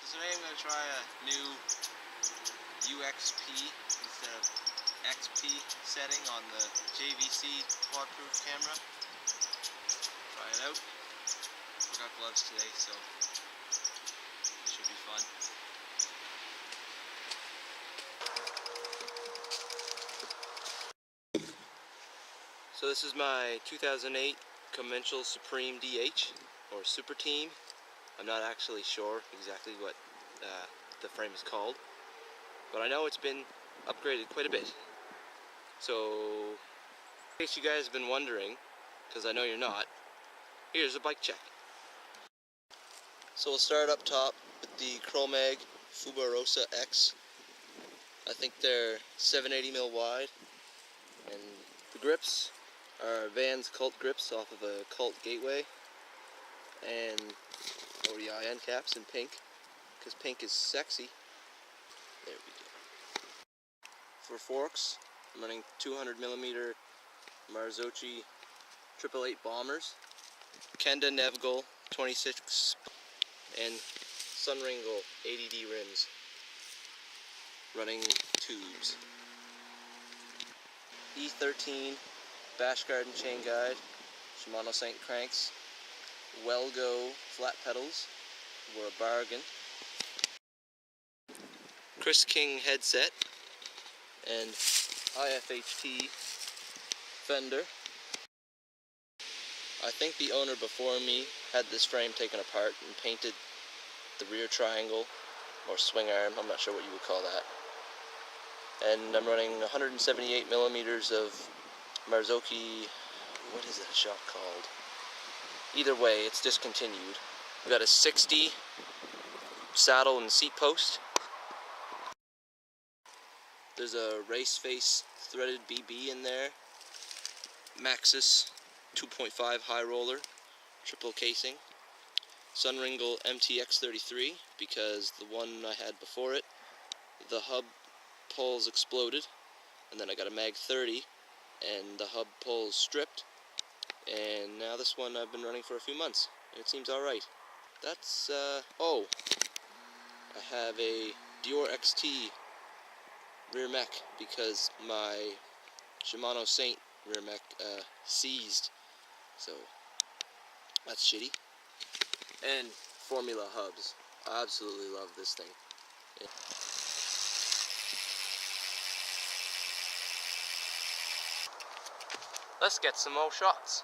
So today I'm going to try a new UXP instead of XP setting on the JVC quad-proof camera. Try it out. I got gloves today, so it should be fun. So this is my 2008 Commencal Supreme DH, or Super Team. I'm not actually sure exactly what the frame is called, but I know it's been upgraded quite a bit. So, in case you guys have been wondering, because I know you're not, here's a bike check. So we'll start up top with the Commencal Fubarosa X. I think they're 780mm wide, and the grips are Vans Cult grips off of a Cult Gateway, and ODI end caps in pink, because pink is sexy. There we go. For forks, I'm running 200mm Marzocchi 888 bombers, Kenda Nevgol 26, and Sunringle 80D rims, running tubes. E13 Bash Garden chain guide, Shimano Saint cranks, Welgo flat pedals were a bargain. Chris King headset and IFHT fender. I think the owner before me had this frame taken apart and painted the rear triangle or swing arm, I'm not sure what you would call that. And I'm running 178mm of Marzocchi, what is that shop called? Either way, it's discontinued. We've got a 60 saddle and seat post. There's a race face threaded BB in there. Maxxis 2.5 high roller, triple casing. Sunringle MTX33, because the one I had before it, the hub poles exploded, and then I got a Mag 30, and the hub poles stripped, and now this one I've been running for a few months, and it seems alright. That's, oh, I have a Dior XT rear mech, because my Shimano Saint rear mech seized, so that's shitty. And Formula hubs. I absolutely love this thing. Yeah. Let's get some more shots.